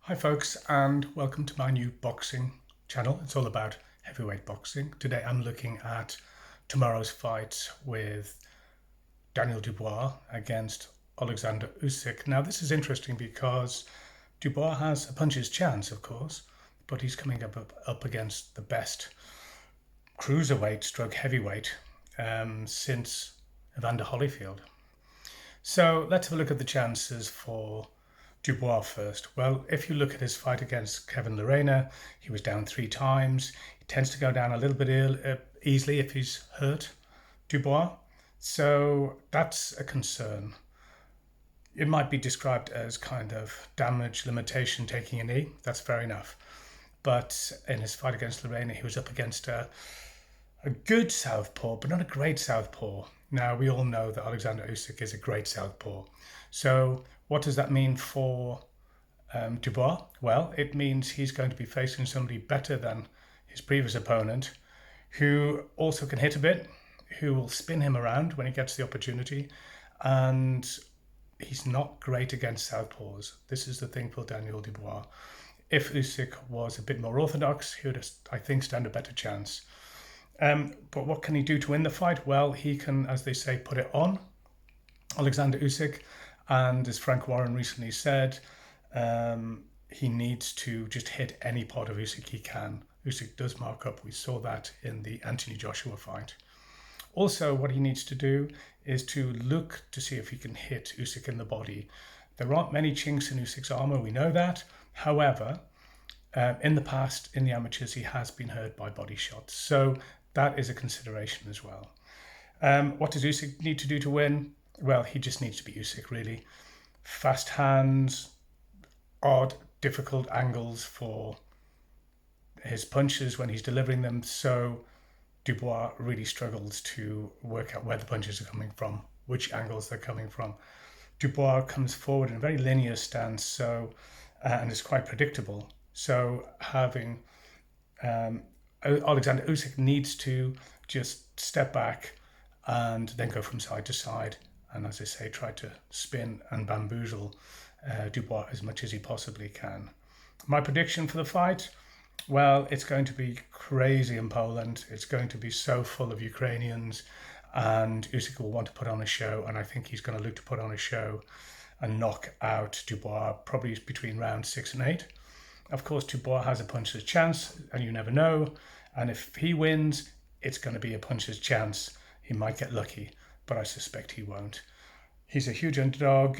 Hi folks, and welcome to my new boxing channel. It's all about heavyweight boxing. Today I'm looking at tomorrow's fight with Daniel Dubois against Oleksandr Usyk. Now this is interesting because Dubois has a puncher's chance, of course, but he's coming up against the best cruiserweight stroke heavyweight since Evander Holyfield. So let's have a look at the chances for Dubois first. Well, if you look at his fight against Kevin Lerena, he was down 3 times. He tends to go down a little bit easily if he's hurt, Dubois. So that's a concern. It might be described as kind of damage limitation taking a knee. That's fair enough. But in his fight against Lerena, he was up against a good southpaw, but not a great southpaw. Now, we all know that Oleksandr Usyk is a great southpaw. So what does that mean for Dubois? Well, it means he's going to be facing somebody better than his previous opponent, who also can hit a bit, who will spin him around when he gets the opportunity, and he's not great against southpaws. This is the thing for Daniel Dubois. If Usyk was a bit more orthodox, he would, I think, stand a better chance. But what can he do to win the fight? Well, he can, as they say, put it on Oleksandr Usyk. And as Frank Warren recently said, he needs to just hit any part of Usyk he can. Usyk does mark up. We saw that in the Anthony Joshua fight. Also, what he needs to do is to look to see if he can hit Usyk in the body. There aren't many chinks in Usyk's armor, we know that. However, in the past, in the amateurs, he has been hurt by body shots. So that is a consideration as well. What does Usyk need to do to win? Well, he just needs to be Usyk, really. Fast hands, odd, difficult angles for his punches when he's delivering them. So Dubois really struggles to work out where the punches are coming from, which angles they're coming from. Dubois comes forward in a very linear stance, and is quite predictable. So having Oleksandr Usyk needs to just step back and then go from side to side. And as I say, try to spin and bamboozle Dubois as much as he possibly can. My prediction for the fight? Well, it's going to be crazy in Poland. It's going to be so full of Ukrainians, and Usyk will want to put on a show, and I think he's going to look to put on a show and knock out Dubois probably between rounds 6 and 8. Of course, Dubois has a puncher's chance, and you never know. And if he wins, it's going to be a puncher's chance. He might get lucky, but I suspect he won't. He's a huge underdog.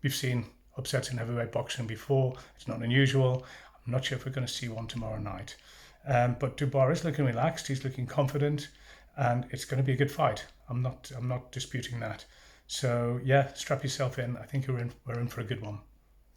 We've seen upsets in heavyweight boxing before. It's not unusual. I'm not sure if we're going to see one tomorrow night. But Dubois is looking relaxed. He's looking confident, and it's going to be a good fight. I'm not disputing that. So yeah, strap yourself in. I think we're in for a good one.